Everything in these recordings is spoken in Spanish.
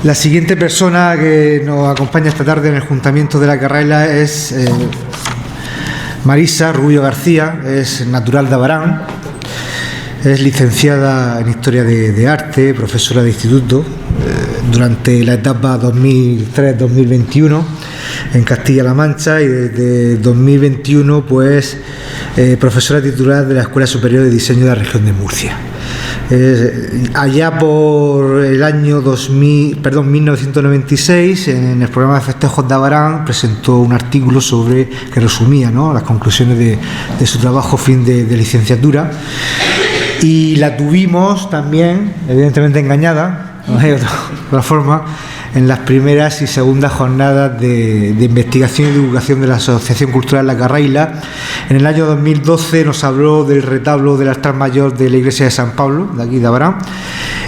La siguiente persona que nos acompaña esta tarde en el Juntamiento de la Carraila es Marisa Rubio García, es natural de Abarán, es licenciada en Historia de Arte, profesora de instituto durante la etapa 2003-2021 en Castilla-La Mancha y desde 2021 pues profesora titular de la Escuela Superior de Diseño de la Región de Murcia. Allá por el año 1996, en el programa de festejos de Abarán, presentó un artículo que resumía, ¿no?, las conclusiones de su trabajo fin de licenciatura, y la tuvimos también, evidentemente engañada, no hay otra forma, en las primeras y segundas jornadas de investigación y divulgación de la Asociación Cultural La Carraila. En el año 2012 nos habló del retablo del altar mayor de la iglesia de San Pablo, de aquí de Abarán,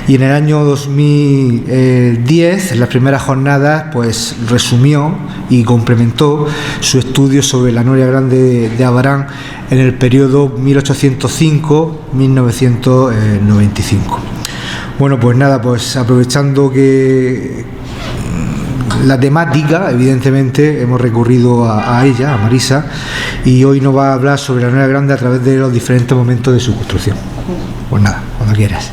y en el año 2010, en las primeras jornadas, pues resumió y complementó su estudio sobre la Noria Grande de Abarán en el periodo 1805-1995. Bueno, pues nada, pues aprovechando que la temática, evidentemente, hemos recurrido a ella, a Marisa, y hoy nos va a hablar sobre la Noria Grande a través de los diferentes momentos de su construcción. Pues nada, cuando quieras.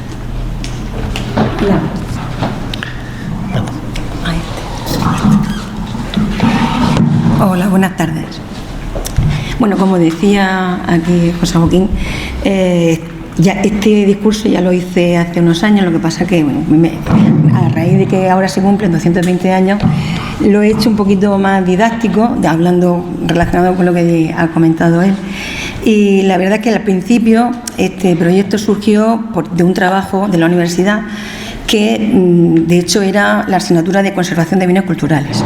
Hola, buenas tardes. Bueno, como decía aquí José Joaquín, ya este discurso ya lo hice hace unos años, lo que pasa que, bueno, a raíz de que ahora se cumplen 220 años, lo he hecho un poquito más didáctico, hablando relacionado con lo que ha comentado él. Y la verdad es que al principio este proyecto surgió de un trabajo de la universidad que, de hecho, era la asignatura de conservación de bienes culturales.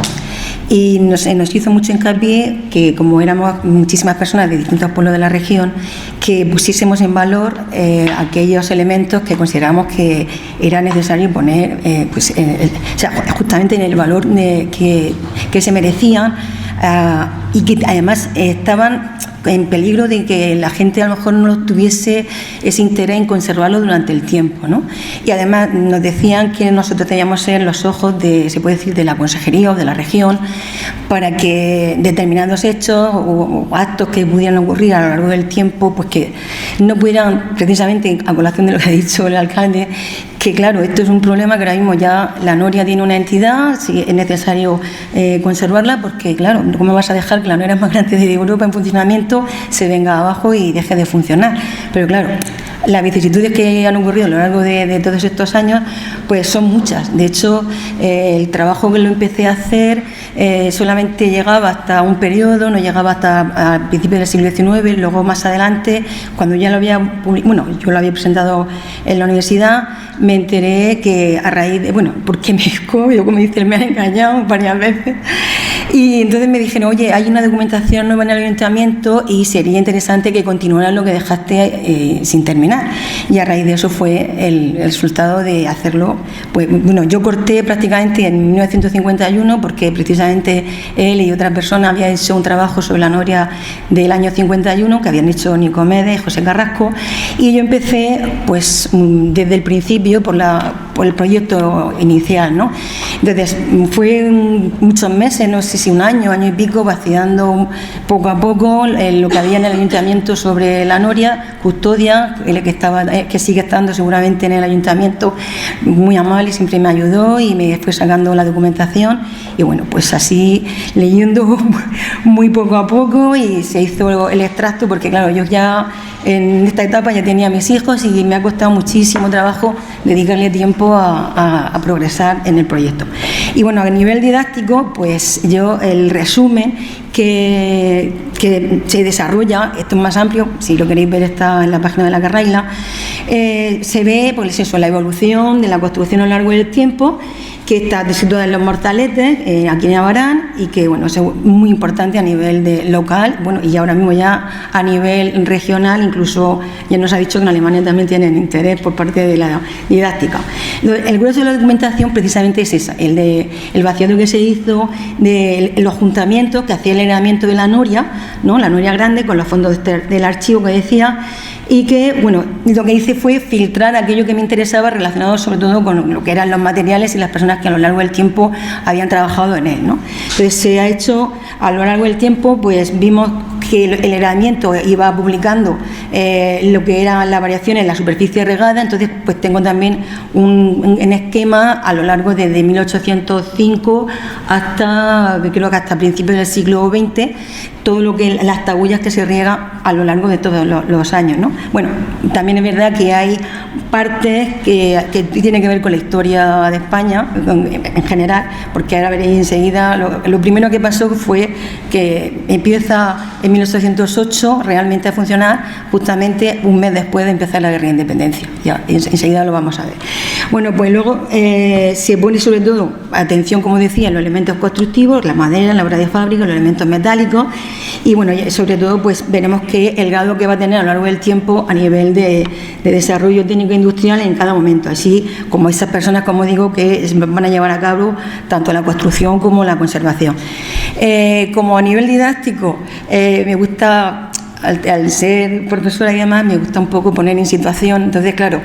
Y nos hizo mucho hincapié que, como éramos muchísimas personas de distintos pueblos de la región, que pusiésemos en valor aquellos elementos que consideramos que era necesario poner justamente en el valor que se merecían, y que además estaban en peligro de que la gente a lo mejor no tuviese ese interés en conservarlo durante el tiempo, ¿no? Y además nos decían que nosotros teníamos que ser los ojos se puede decir, de la consejería o de la región, para que determinados hechos o actos que pudieran ocurrir a lo largo del tiempo, pues que no pudieran, precisamente a colación de lo que ha dicho el alcalde, que claro, esto es un problema que ahora mismo ya la Noria tiene una entidad, si es necesario conservarla, porque claro, ¿cómo vas a dejar que la Noria más grande de Europa en funcionamiento se venga abajo y deje de funcionar? Pero claro, las vicisitudes que han ocurrido a lo largo de todos estos años pues son muchas. De hecho, el trabajo que lo empecé a hacer solamente llegaba hasta un periodo, no llegaba hasta a principios del siglo XIX. Luego, más adelante, cuando ya yo lo había presentado en la universidad, me enteré que a raíz de, porque me escobio, como dice, me han engañado varias veces. Y entonces me dijeron, oye, hay una documentación nueva en el ayuntamiento y sería interesante que continuaras lo que dejaste sin terminar. Y a raíz de eso fue el resultado de hacerlo. Pues yo corté prácticamente en 1951, porque precisamente él y otra persona habían hecho un trabajo sobre la Noria del año 51, que habían hecho Nicomedes, José Carrasco, y yo empecé pues desde el principio por el proyecto inicial, ¿no? Entonces fue muchos meses, no sé si un año y pico, vaciando poco a poco lo que había en el ayuntamiento sobre la Noria, custodia, que sigue estando seguramente en el ayuntamiento, muy amable, siempre me ayudó y me fue sacando la documentación, y bueno, pues así leyendo muy poco a poco, y se hizo el extracto, porque claro, yo ya en esta etapa ya tenía a mis hijos y me ha costado muchísimo trabajo dedicarle tiempo a progresar en el proyecto. Y bueno, a nivel didáctico, pues yo el resumen que se desarrolla, esto es más amplio, si lo queréis ver está en la página de la Carraila, se ve pues eso, la evolución de la construcción a lo largo del tiempo, que está situada en Los Morzaletes, aquí en Abarán, y que bueno, es muy importante a nivel local, y ahora mismo ya a nivel regional, incluso ya nos ha dicho que en Alemania también tienen interés por parte de la didáctica. El grueso de la documentación precisamente es esa, el vaciado que se hizo de los juntamientos que hacía el heredamiento de la Noria, ¿no?, la Noria Grande, con los fondos del archivo que decía, y que, bueno, lo que hice fue filtrar aquello que me interesaba relacionado sobre todo con lo que eran los materiales y las personas que a lo largo del tiempo habían trabajado en él, ¿no? Entonces se ha hecho, a lo largo del tiempo, pues vimos que el herramiento iba publicando lo que eran las variaciones en la superficie regada, entonces pues tengo también un esquema a lo largo desde 1805 hasta, creo que hasta principios del siglo XX, todo lo que las taullas que se riega a lo largo de todos los años, ¿no? Bueno, también es verdad que hay partes que tienen que ver con la historia de España en general, porque ahora veréis enseguida, lo primero que pasó fue que empieza en 1808 realmente a funcionar justamente un mes después de empezar la guerra de independencia. Ya enseguida lo vamos a ver. Bueno, pues luego se pone sobre todo atención, como decía, en los elementos constructivos, la madera, la obra de fábrica, los elementos metálicos, y bueno, sobre todo pues veremos que el grado que va a tener a lo largo del tiempo a nivel de desarrollo técnico industrial en cada momento, así como esas personas, como digo, que van a llevar a cabo tanto la construcción como la conservación. Como a nivel didáctico, me gusta, al ser profesora y demás, me gusta un poco poner en situación. Entonces, claro,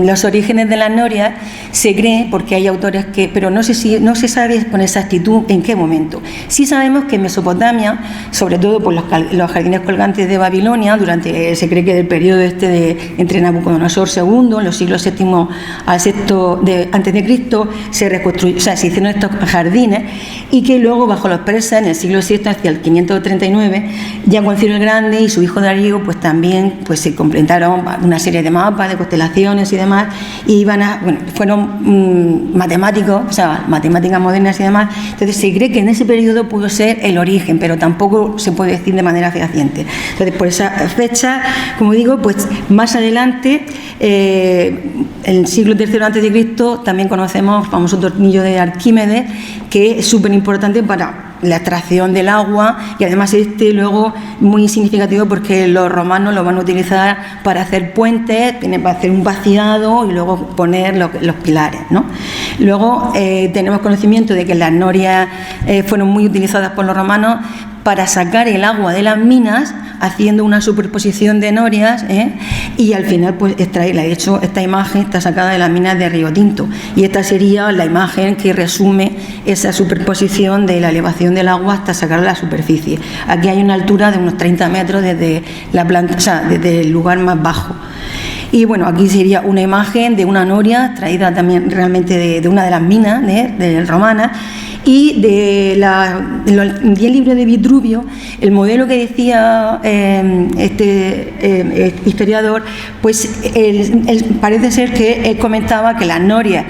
los orígenes de las norias se cree, porque hay autores que, pero no se sabe con exactitud en qué momento. Sí sabemos que en Mesopotamia, sobre todo por los jardines colgantes de Babilonia, se cree que del periodo entre Nabucodonosor II, en los siglos VII al VI antes de Cristo, se reconstruyó, o sea, se hicieron estos jardines, y que luego bajo los persas en el siglo VI, hacia el 539, ya con Ciro el Grande y su hijo Darío, pues también pues se completaron una serie de mapas, de constelaciones y demás, y fueron matemáticos, o sea, matemáticas modernas y demás. Entonces se cree que en ese periodo pudo ser el origen, pero tampoco se puede decir de manera fehaciente. Entonces, por esa fecha, como digo, pues más adelante, en el siglo III a.C., también conocemos el famoso tornillo de Arquímedes, que es súper importante para la extracción del agua, y además luego muy significativo porque los romanos lo van a utilizar para hacer puentes, para hacer un vaciado y luego poner los pilares, ¿no? Luego tenemos conocimiento de que las norias fueron muy utilizadas por los romanos para sacar el agua de las minas, haciendo una superposición de norias, y al final pues extraerla. De hecho, esta imagen está sacada de las minas de Río Tinto, y esta sería la imagen que resume esa superposición de la elevación del agua hasta sacarla a la superficie. Aquí hay una altura de unos 30 metros desde la planta, o sea, desde el lugar más bajo. Y bueno, aquí sería una imagen de una noria traída también realmente de una de las minas de romanas, y de los 10 libros de Vitruvio, el modelo que decía este historiador, pues parece ser que él comentaba que las norias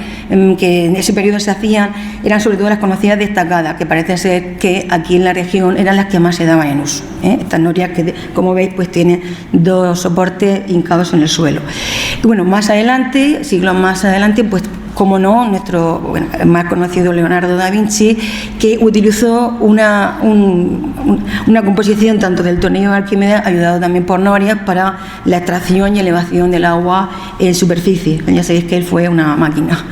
que en ese periodo se hacían eran sobre todo las conocidas destacadas, que parece ser que aquí en la región eran las que más se daban en uso. Estas norias que, como veis, pues tienen dos soportes hincados en el suelo. Y bueno, más adelante, siglos más adelante, pues como no, nuestro más conocido Leonardo da Vinci, que utilizó una composición tanto del tornillo de Arquímedes, ayudado también por norias, para la extracción y elevación del agua en superficie. Ya sabéis que él fue una máquina.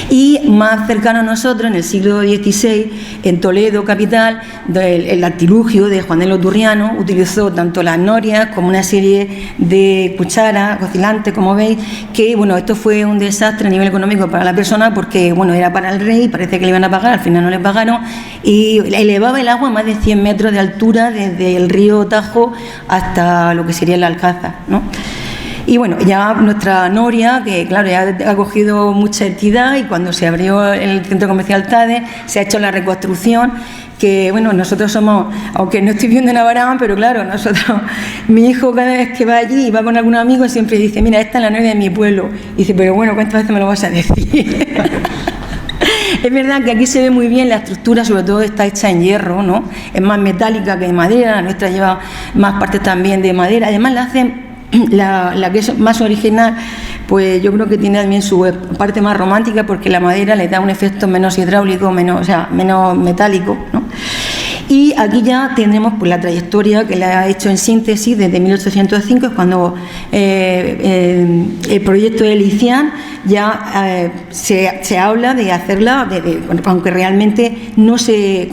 Y más cercano a nosotros, en el siglo XVI, en Toledo, capital, el artilugio de Juan de los Turrianos utilizó tanto las norias como una serie de cucharas oscilantes, como veis, que bueno, esto fue un desastre a nivel económico para la persona, porque bueno, era para el rey, parece que le iban a pagar, al final no le pagaron, y elevaba el agua a más de 100 metros de altura desde el río Tajo hasta lo que sería el Alcázar, ¿no? Y bueno, ya nuestra noria, que claro, ya ha cogido mucha entidad, y cuando se abrió el centro comercial Tade, se ha hecho la reconstrucción, que bueno, nosotros somos, aunque no estoy viviendo en Abarán, pero claro, nosotros, mi hijo cada vez que va allí y va con algún amigo siempre dice, mira, esta es la noria de mi pueblo. Y dice, pero bueno, ¿cuántas veces me lo vas a decir? Es verdad que aquí se ve muy bien la estructura, sobre todo está hecha en hierro, ¿no? Es más metálica que de madera, la nuestra lleva más partes también de madera, además la hacen. La que es más original, pues yo creo que tiene también su parte más romántica, porque la madera le da un efecto menos hidráulico, menos metálico, ¿no? Y aquí ya tenemos pues la trayectoria que la ha hecho en síntesis desde 1805, es cuando el proyecto de Licián ya se habla de hacerla, aunque realmente no se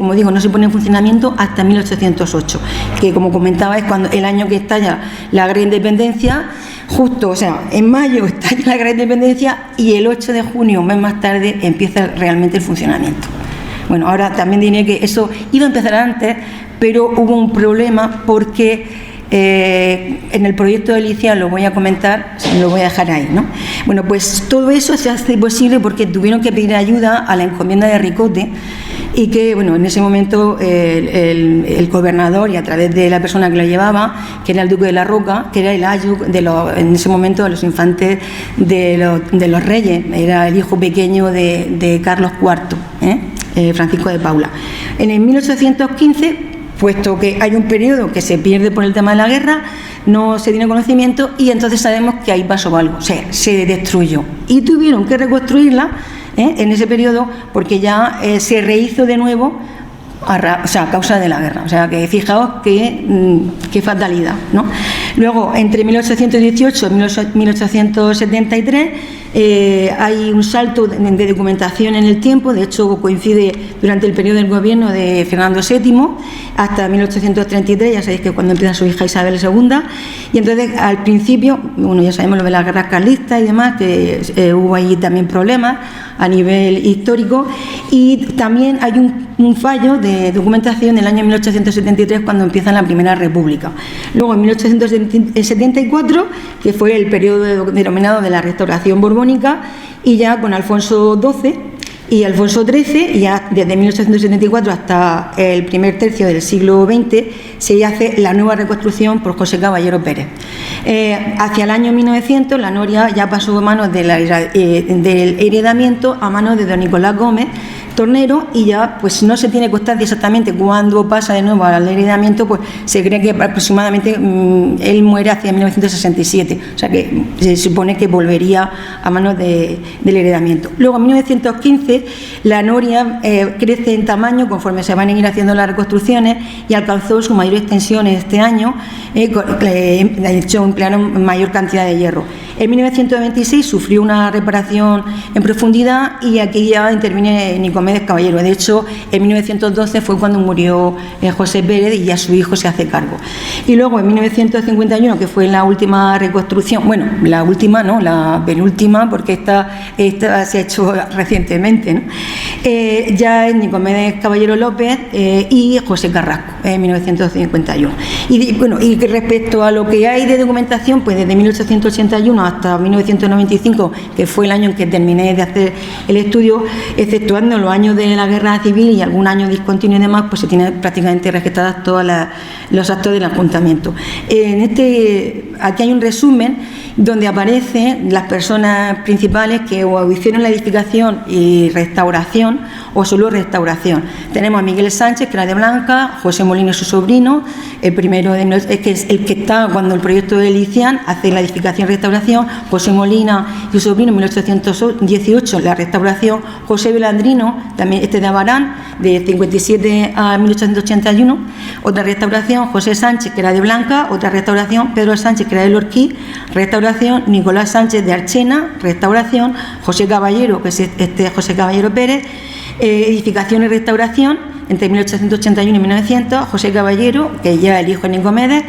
pone en funcionamiento hasta 1808, que como comentaba es cuando el año que estalla la Guerra de Independencia, justo, o sea, en mayo estalla la Guerra de Independencia y el 8 de junio, un mes más tarde, empieza realmente el funcionamiento. Bueno, ahora también diré que eso iba a empezar antes, pero hubo un problema porque en el proyecto de Licián, lo voy a comentar, lo voy a dejar ahí, ¿no? Bueno, pues todo eso se hace posible porque tuvieron que pedir ayuda a la encomienda de Ricote y que, bueno, en ese momento el gobernador, y a través de la persona que lo llevaba, que era el duque de la Roca, que era el ayo en ese momento de los infantes de los reyes, era el hijo pequeño de Carlos IV, Francisco de Paula. En el 1815, puesto que hay un periodo que se pierde por el tema de la guerra, no se tiene conocimiento y entonces sabemos que ahí pasó algo, o sea, se destruyó y tuvieron que reconstruirla en ese periodo porque ya se rehizo de nuevo a causa de la guerra. O sea, que fijaos qué fatalidad, ¿no? Luego, entre 1818 y 1873 hay un salto de documentación en el tiempo, de hecho coincide durante el periodo del gobierno de Fernando VII hasta 1833, ya sabéis que cuando empieza su hija Isabel II, y entonces al principio, bueno, ya sabemos lo de las guerras carlistas y demás, que hubo ahí también problemas a nivel histórico, y también hay un fallo de documentación en el año 1873 cuando empieza la Primera República. Luego en 1874, que fue el periodo denominado de la Restauración Borbónica, y ya con Alfonso XII y Alfonso XIII, ya desde 1874 hasta el primer tercio del siglo XX, se hace la nueva reconstrucción por José Caballero Pérez. Hacia el año 1900 la noria ya pasó de manos del heredamiento a manos de don Nicolás Gómez Tornero, y ya pues no se tiene constancia exactamente cuándo pasa de nuevo al heredamiento, pues se cree que aproximadamente él muere hacia 1967, o sea que se supone que volvería a manos del heredamiento. Luego en 1915 la noria crece en tamaño conforme se van a ir haciendo las reconstrucciones y alcanzó su mayor extensión este año, de hecho emplearon mayor cantidad de hierro. En 1926 sufrió una reparación en profundidad y aquí ya interviene Nicomedes Caballero. De hecho, en 1912 fue cuando murió José Pérez y ya su hijo se hace cargo. Y luego en 1951, que fue la última reconstrucción, bueno, la última no, la penúltima, porque esta se ha hecho recientemente, ¿no? Ya es Nicomedes Caballero López y José Carrasco, en 1951. Y bueno, y respecto a lo que hay de documentación, pues desde 1881 hasta 1995, que fue el año en que terminé de hacer el estudio, exceptuando los años de la guerra civil y algún año discontinuo y demás, pues se tienen prácticamente registradas todos los actos del apuntamiento. Aquí hay un resumen donde aparecen las personas principales que o hicieron la edificación y restauración o solo restauración. Tenemos a Miguel Sánchez, que era de Blanca, José Molina, su sobrino, el primero que es el que está cuando el proyecto de Licián hace la edificación y restauración, José Molina y su sobrino en 1818 la restauración, José Velandrino, también de Abarán, de 57 a 1881, otra restauración, José Sánchez, que era de Blanca, otra restauración, Pedro Sánchez, que era de Lorquí, restauración, Nicolás Sánchez de Archena, restauración, José Caballero, que es José Caballero Pérez, edificación y restauración entre 1881 y 1900, José Caballero, que ya el hijo de Nicomedes,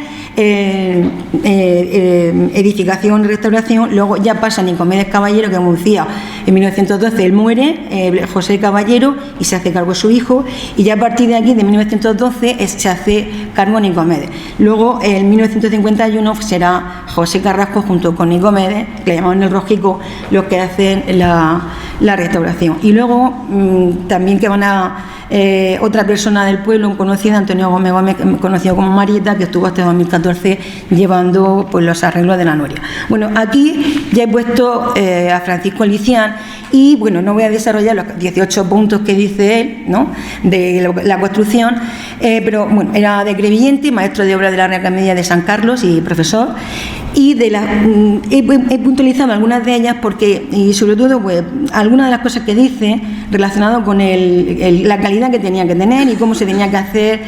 edificación y restauración. Luego ya pasa Nicomedes Caballero, que como decía, en 1912 él muere, José Caballero, y se hace cargo de su hijo, y ya a partir de aquí, de 1912, se hace cargo Nicomedes. Luego, en 1951, será José Carrasco junto con Nicomedes, que le llamaban el Rojico, los que hacen la restauración. Y luego también que van a otra persona del pueblo, conocida, Antonio Gómez Gómez, conocido como Marieta, que estuvo hasta 2014 llevando pues los arreglos de la noria. Bueno, aquí ya he puesto a Francisco Licián y bueno, no voy a desarrollar los 18 puntos que dice él, ¿no?, de la construcción, pero bueno, era de Crevillente, maestro de obra de la Real Academia de San Carlos y profesor. Y he puntualizado algunas de ellas porque, y sobre todo, pues, algunas de las cosas que dice relacionado con la calidad que tenía que tener y cómo se tenía que hacer,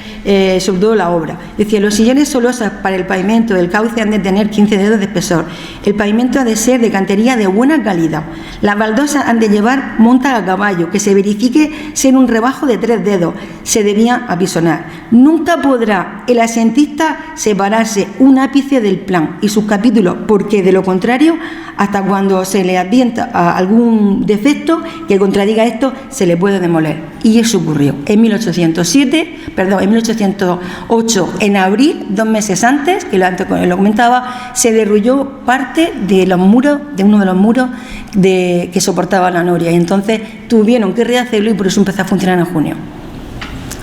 sobre todo la obra. Decía, los sillones solosas para el pavimento del cauce han de tener 15 dedos de espesor. El pavimento ha de ser de cantería de buena calidad. Las baldosas han de llevar montas a caballo, que se verifique ser un rebajo de 3 dedos. Se debía apisonar. Nunca podrá el asentista separarse un ápice del plan y sus capítulos, porque de lo contrario, hasta cuando se le advienta a algún defecto que contradiga esto, se le puede demoler. Y eso ocurrió en 1808, en abril, 2 meses antes, que antes lo comentaba, se derrulló parte de los muros, de uno de los muros que soportaba la noria, y entonces tuvieron que rehacerlo y por eso empezó a funcionar en junio.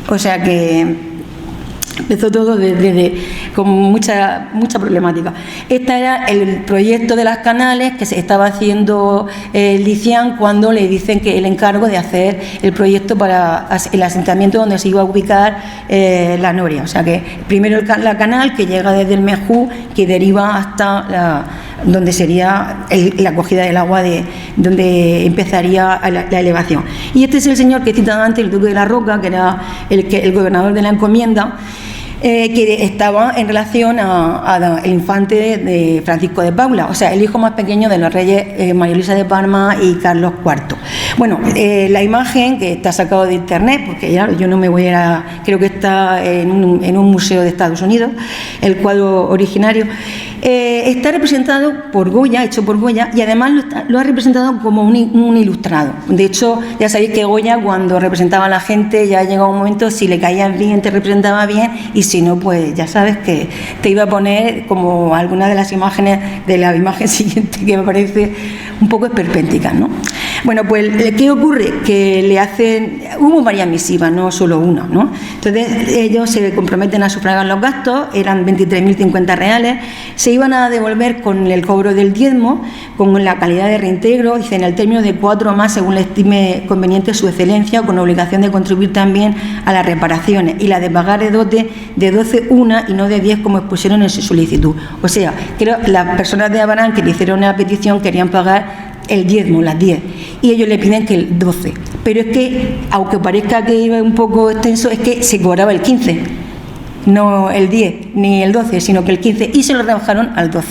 O sea que empezó todo con mucha problemática. Este era el proyecto de las canales que se estaba haciendo el Licián cuando le dicen que el encargo de hacer el proyecto para el asentamiento donde se iba a ubicar la noria. O sea que primero la canal que llega desde el Mejú, que deriva hasta donde sería la acogida del agua, donde empezaría la elevación. Y este es el señor que citaba antes, el duque de la Roca, que era el gobernador de la encomienda, que estaba en relación al infante de Francisco de Paula, o sea, el hijo más pequeño de los reyes María Luisa de Parma y Carlos IV. Bueno, la imagen, que está sacado de internet, porque ya yo no me voy creo que está en un museo de Estados Unidos, el cuadro originario, está representado por Goya, hecho por Goya, y además lo ha representado como un ilustrado. De hecho, ya sabéis que Goya, cuando representaba a la gente, ya llegaba un momento, si le caía bien, te representaba bien, y si no, pues ya sabes que te iba a poner como alguna de las imágenes de la imagen siguiente, que me parece un poco esperpéntica, ¿no? Bueno, pues, ¿qué ocurre? Que hubo varias misivas, no solo una, ¿no? Entonces, ellos se comprometen a sufragar los gastos, eran 23.050 reales, se iban a devolver con el cobro del diezmo, con la calidad de reintegro, dicen, el término de 4 más, según le estime conveniente su excelencia, con obligación de contribuir también a las reparaciones, y la de pagar de dote de 12 una y no de 10 como expusieron en su solicitud. O sea, creo que las personas de Abarán que le hicieron la petición querían pagar el diezmo, las 10, y ellos le piden que el 12, pero es que, aunque parezca que iba un poco extenso, es que se cobraba el 15, no el 10 ni el 12, sino que el 15, y se lo rebajaron al 12.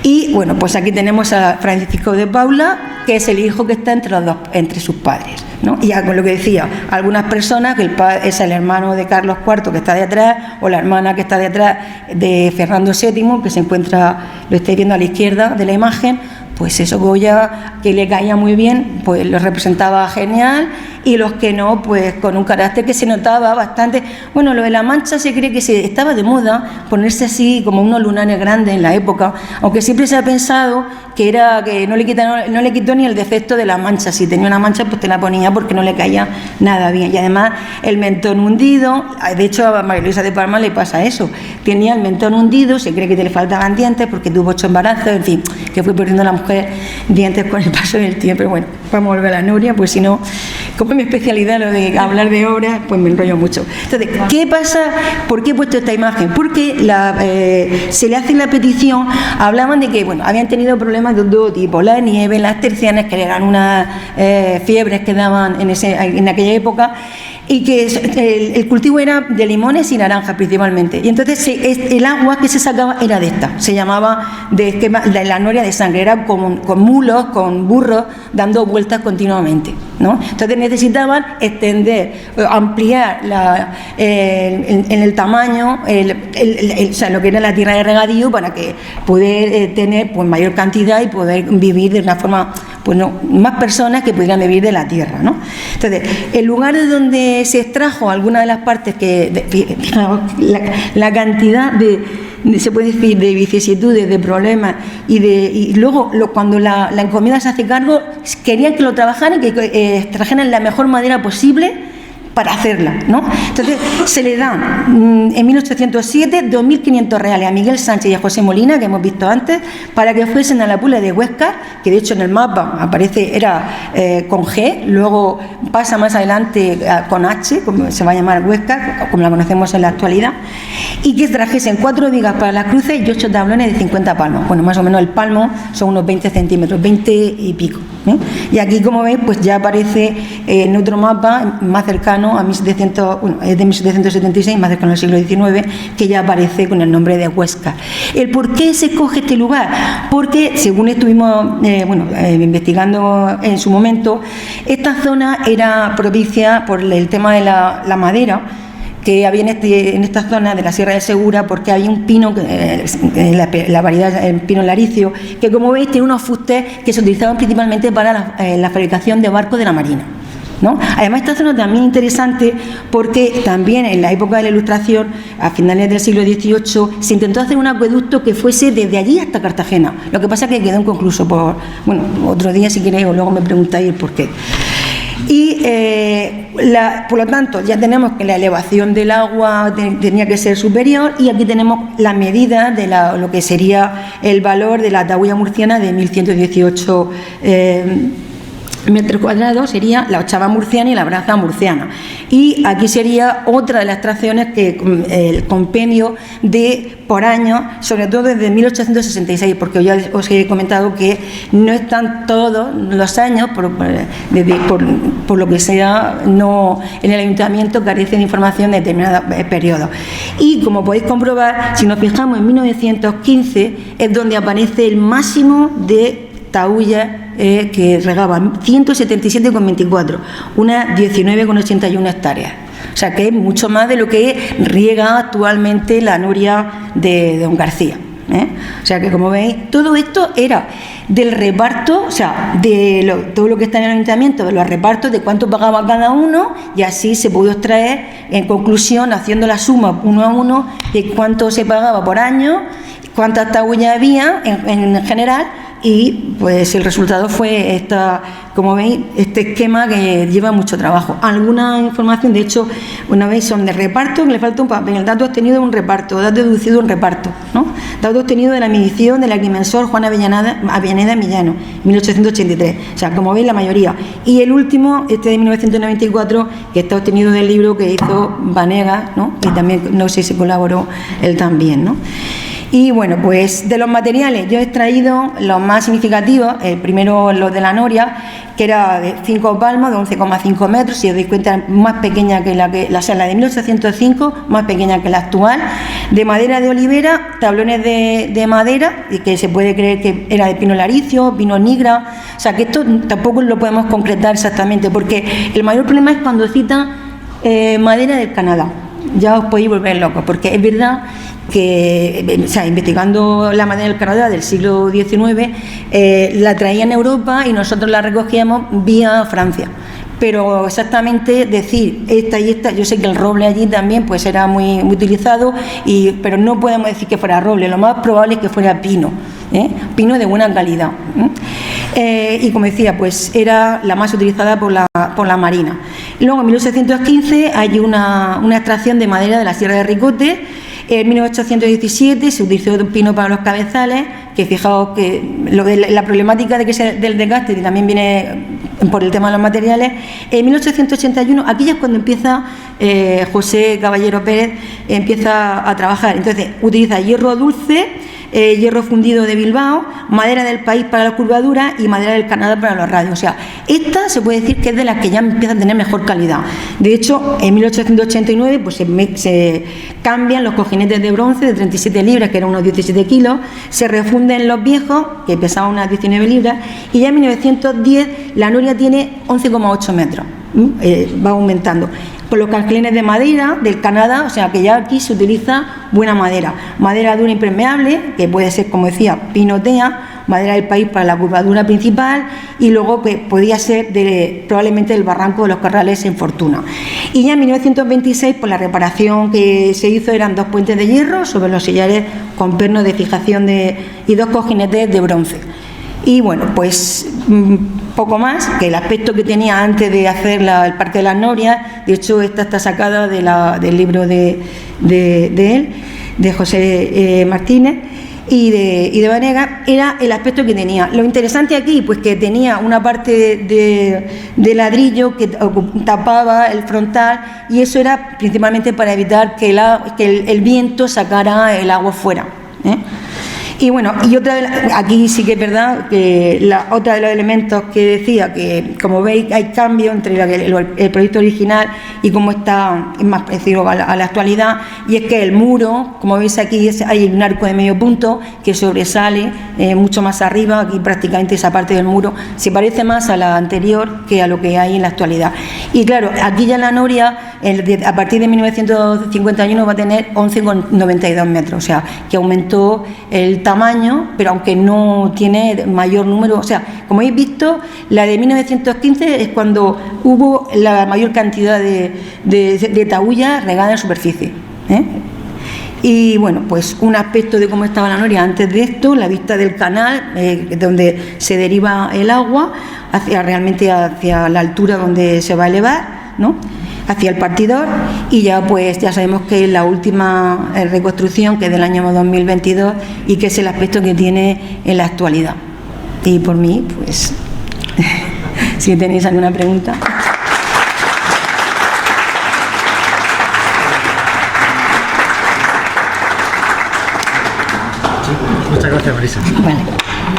Y bueno, pues aquí tenemos a Francisco de Paula, que es el hijo que está entre sus padres, ¿no? Y ya con lo que decía, algunas personas, que el padre es el hermano de Carlos IV que está detrás, o la hermana que está detrás de Fernando VII, que se encuentra, lo estáis viendo a la izquierda de la imagen, pues eso, Goya, que le caía muy bien, pues lo representaba genial, y los que no, pues con un carácter que se notaba bastante. Bueno, lo de la mancha se cree que estaba de moda ponerse así como unos lunares grandes en la época, aunque siempre se ha pensado que no le quitó ni el defecto de la mancha. Si tenía una mancha, pues te la ponía porque no le caía nada bien. Y además el mentón hundido, de hecho a María Luisa de Parma le pasa eso, tenía el mentón hundido, se cree que le faltaban dientes porque tuvo 8 embarazos, en fin, que fue perdiendo la mujer dientes con el paso del tiempo. Pero bueno, vamos a volver a la Nuria, pues si no, como es mi especialidad lo de hablar de obras, pues me enrollo mucho. Entonces, ¿qué pasa? ¿Por qué he puesto esta imagen? Porque se le hace la petición, hablaban de que, bueno, habían tenido problemas de todo tipo, la nieve, las tercianas, que eran unas fiebres que daban en aquella época, y que el cultivo era de limones y naranjas principalmente, y entonces el agua que se sacaba era de esta, se llamaba de la noria de sangre, era con mulos, con burros dando vueltas continuamente, ¿no? Entonces necesitaban extender, ampliar en el tamaño, o sea, lo que era la tierra de regadío, para que poder tener pues mayor cantidad y poder vivir de una forma, pues no, más personas que pudieran vivir de la tierra, ¿no? Entonces, el lugar de donde se extrajo alguna de las partes la cantidad se puede decir, de vicisitudes, de problemas, y luego cuando la encomienda se hace cargo, querían que lo trabajaran, que extrajeran la mejor manera posible para hacerla, ¿no? Entonces se le dan en 1807 2.500 reales a Miguel Sánchez y a José Molina, que hemos visto antes, para que fuesen a la Puebla de Huesca, que de hecho en el mapa aparece, era con G, luego pasa más adelante con H, como se va a llamar Huesca, como la conocemos en la actualidad, y que trajesen 4 vigas para las cruces y 8 tablones de 50 palmos. Bueno, más o menos el palmo son unos 20 centímetros, 20 y pico, ¿eh? Y aquí, como veis, pues ya aparece en otro mapa más cercano a 1700, bueno, es de 1776, más cercano al siglo XIX, que ya aparece con el nombre de Huesca. ¿El por qué se escoge este lugar? Porque, según estuvimos investigando en su momento, esta zona era propicia por el tema de la madera que había en esta zona de la Sierra de Segura, porque había un pino, la variedad el pino laricio, que, como veis, tiene unos fustes que se utilizaban principalmente para la fabricación de barcos de la Marina, ¿no? Además, esta zona también interesante porque también en la época de la Ilustración, a finales del siglo XVIII, se intentó hacer un acueducto que fuese desde allí hasta Cartagena. Lo que pasa es que quedó inconcluso otro día, si queréis, o luego me preguntáis el por qué. Y por lo tanto ya tenemos que la elevación del agua tenía que ser superior, y aquí tenemos la medida de lo que sería el valor de la tahuya murciana de 1118 metros cuadrados, sería la ochava murciana y la braza murciana. Y aquí sería otra de las extracciones que el compendio por año, sobre todo desde 1866, porque ya os he comentado que no están todos los años, por lo que sea, no, en el ayuntamiento carece de información de determinados periodos. Y como podéis comprobar, si nos fijamos en 1915, es donde aparece el máximo de tahuya que regaban, 177,24, unas 19,81 hectáreas. O sea, que es mucho más de lo que riega actualmente la noria de Don García, ¿eh? O sea, que, como veis, todo esto era del reparto, o sea, todo lo que está en el ayuntamiento, de los repartos, de cuánto pagaba cada uno, y así se pudo extraer, en conclusión, haciendo la suma uno a uno, de cuánto se pagaba por año, cuántas tahuillas había en general, y pues el resultado fue como veis, este esquema que lleva mucho trabajo. Alguna información, de hecho, una vez son de reparto, que le falta un papel, el dato obtenido de un reparto, dato deducido de un reparto, ¿no? Dato obtenido de la medición del agrimensor Juan Avellaneda Millano, 1883. O sea, como veis, la mayoría. Y el último, de 1994, que está obtenido del libro que hizo Vanegas, ¿no? Y también, no sé si colaboró él también, ¿no? Y bueno, pues de los materiales yo he extraído los más significativos. Primero los de la noria, que era de 5 palmos, de 11,5 metros, si os dais cuenta, más pequeña que la de 1805, más pequeña que la actual, de madera de olivera, tablones de madera, y que se puede creer que era de pino laricio, pino nigra. O sea, que esto tampoco lo podemos concretar exactamente, porque el mayor problema es cuando citan madera del Canadá. Ya os podéis volver locos, porque es verdad que, o sea, investigando la madera del Canadá del siglo XIX, la traían a Europa y nosotros la recogíamos vía Francia. Pero exactamente decir esta y esta, yo sé que el roble allí también pues era muy utilizado, pero no podemos decir que fuera roble, lo más probable es que fuera pino, pino de buena calidad. Y como decía, pues era la más utilizada por la Marina. Luego en 1815 hay una extracción de madera de la Sierra de Ricote. En 1817 se utilizó un pino para los cabezales, que fijaos que la problemática de que del desgaste también viene por el tema de los materiales. En 1881, aquí ya es cuando empieza José Caballero Pérez, empieza a trabajar. Entonces utiliza hierro dulce, hierro fundido de Bilbao, madera del país para la curvadura y madera del Canadá para los radios. O sea, esta se puede decir que es de las que ya empiezan a tener mejor calidad. De hecho, en 1889 pues se cambian los cojinetes de bronce de 37 libras, que eran unos 17 kilos, se refunden los viejos, que pesaban unas 19 libras, y ya en 1910 la noria tiene 11,8 metros, va aumentando. Con los casclenes de madera del Canadá, o sea que ya aquí se utiliza buena madera dura impermeable, que puede ser, como decía, pinotea, madera del país para la curvadura principal, y luego que podía ser probablemente del barranco de los Corrales en Fortuna. Y ya en 1926, pues la reparación que se hizo eran 2 puentes de hierro sobre los sillares con pernos de fijación y 2 cojinetes de bronce. Y bueno, pues poco más que el aspecto que tenía antes de hacer el Parque de las Norias. De hecho, esta está sacada del libro de él, de José Martínez y de Vanegas. Era el aspecto que tenía. Lo interesante aquí, pues que tenía una parte de ladrillo que tapaba el frontal, y eso era principalmente para evitar que el viento sacara el agua fuera, ¿eh? Y bueno, aquí sí que es verdad que otra de los elementos que decía, que como veis hay cambio entre el proyecto original y cómo está, es más parecido a la actualidad, y es que el muro, como veis aquí, hay un arco de medio punto que sobresale mucho más arriba. Aquí prácticamente esa parte del muro se parece más a la anterior que a lo que hay en la actualidad. Y claro, aquí ya la noria, a partir de 1951, va a tener 11,92 metros, o sea, que aumentó el tamaño, pero aunque no tiene mayor número. O sea, como habéis visto, la de 1915 es cuando hubo la mayor cantidad de taullas regadas en superficie, ¿eh? Y bueno, pues un aspecto de cómo estaba la noria antes de esto, la vista del canal, donde se deriva el agua, realmente hacia la altura donde se va a elevar, ¿no?, hacia el partidor. Y ya pues ya sabemos que es la última reconstrucción, que es del año 2022, y que es el aspecto que tiene en la actualidad. Y por mí, pues si tenéis alguna pregunta. Muchas gracias, Marisa. Vale.